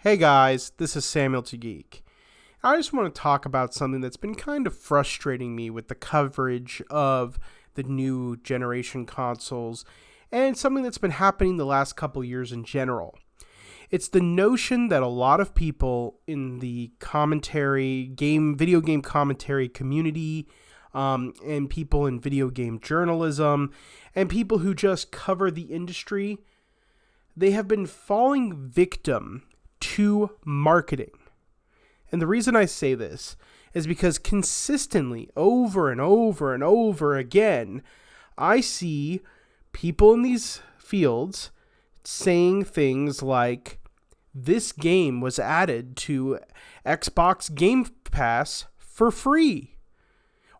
Hey guys, this is Samuel to Geek. I just want to talk about something that's been kind of frustrating me with the coverage of the new generation consoles and something that's been happening the last couple years in general. It's the notion that a lot of people in the video game commentary community, and people in video game journalism, and people who just cover the industry, they have been falling victim to marketing. And the reason I say this is because consistently, over and over and over again, I see people in these fields saying things like, this game was added to Xbox Game Pass for free,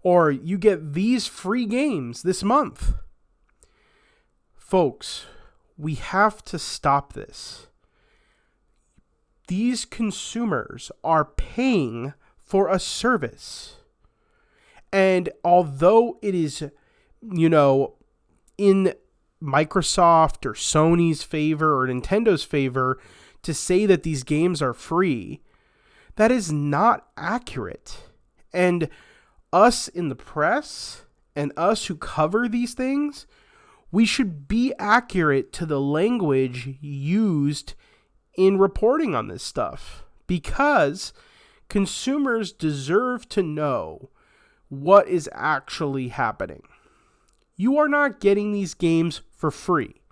or you get these free games this month. Folks, we have to stop this. These consumers are paying for a service. And although it is, in Microsoft or Sony's favor or Nintendo's favor to say that these games are free, that is not accurate. And us in the press and us who cover these things, we should be accurate to the language used in reporting on this stuff, because consumers deserve to know what is actually happening. You are not getting these games for free.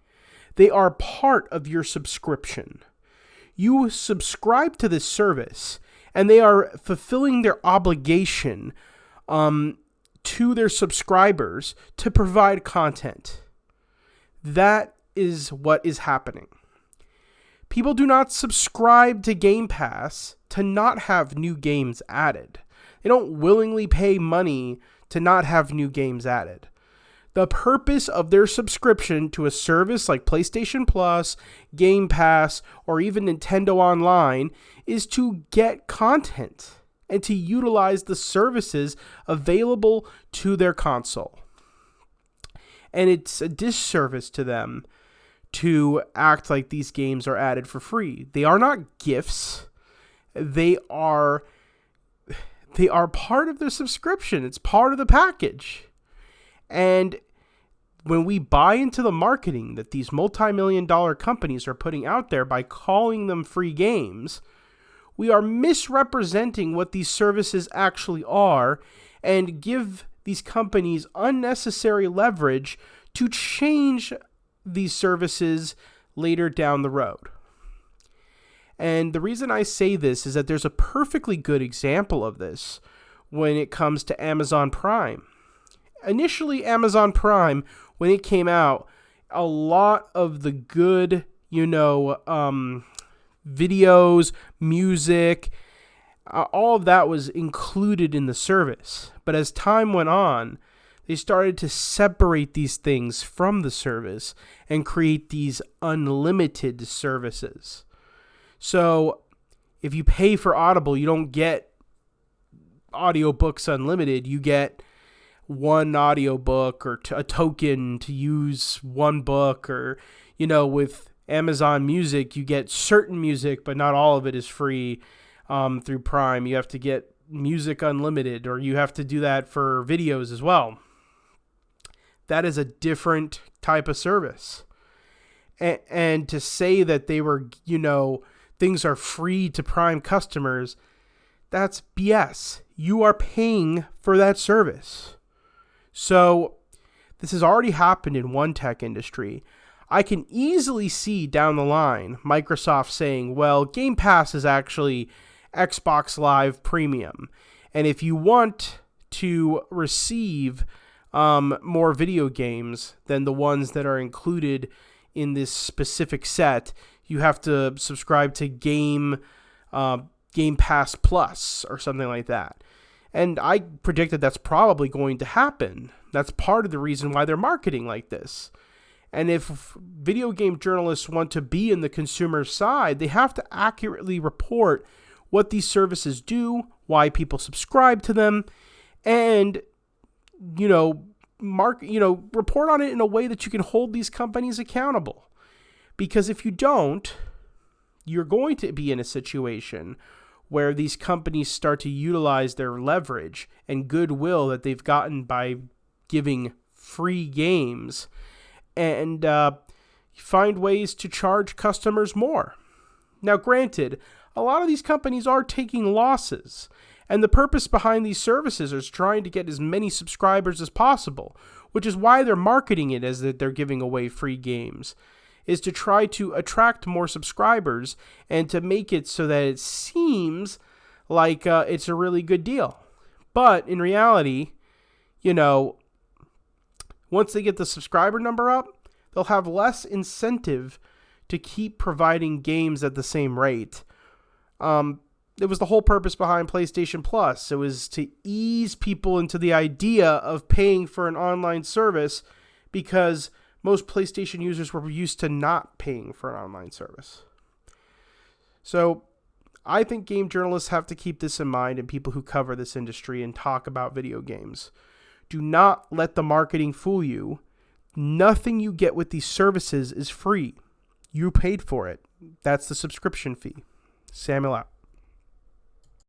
They are part of your subscription. You subscribe to this service, and they are fulfilling their obligation to their subscribers to provide content. That is what is happening. People do not subscribe to Game Pass to not have new games added. They don't willingly pay money to not have new games added. The purpose of their subscription to a service like PlayStation Plus, Game Pass, or even Nintendo Online is to get content and to utilize the services available to their console. And it's a disservice to them to act like these games are added for free. They are not gifts. They are part of their subscription. It's part of the package. And when we buy into the marketing that these multi-million-dollar companies are putting out there by calling them free games, we are misrepresenting what these services actually are and give these companies unnecessary leverage to change these services later down the road. And the reason I say this is that there's a perfectly good example of this when it comes to Amazon Prime. Initially, Amazon Prime, when it came out, a lot of the good, videos, music, all of that was included in the service. But as time went on, they started to separate these things from the service and create these unlimited services. So if you pay for Audible, you don't get audiobooks unlimited. You get one audiobook or a token to use one book, or, with Amazon Music, you get certain music, but not all of it is free through Prime. You have to get music unlimited, or you have to do that for videos as well. That is a different type of service. And to say that they were, things are free to Prime customers, that's BS. You are paying for that service. So this has already happened in one tech industry. I can easily see down the line Microsoft saying, well, Game Pass is actually Xbox Live Premium. And if you want to receive more video games than the ones that are included in this specific set, you have to subscribe to Game Pass Plus or something like that. And I predict that that's probably going to happen. That's part of the reason why they're marketing like this. And if video game journalists want to be in the consumer side, they have to accurately report what these services do, why people subscribe to them, and report on it in a way that you can hold these companies accountable. Because if you don't, you're going to be in a situation where these companies start to utilize their leverage and goodwill that they've gotten by giving free games and find ways to charge customers more. Now, granted, a lot of these companies are taking losses, and the purpose behind these services is trying to get as many subscribers as possible, which is why they're marketing it as that they're giving away free games, is to try to attract more subscribers and to make it so that it seems like it's a really good deal. But in reality, once they get the subscriber number up, they'll have less incentive to keep providing games at the same rate. It was the whole purpose behind PlayStation Plus. It was to ease people into the idea of paying for an online service because most PlayStation users were used to not paying for an online service. So I think game journalists have to keep this in mind, and people who cover this industry and talk about video games. Do not let the marketing fool you. Nothing you get with these services is free. You paid for it. That's the subscription fee. Samuel out.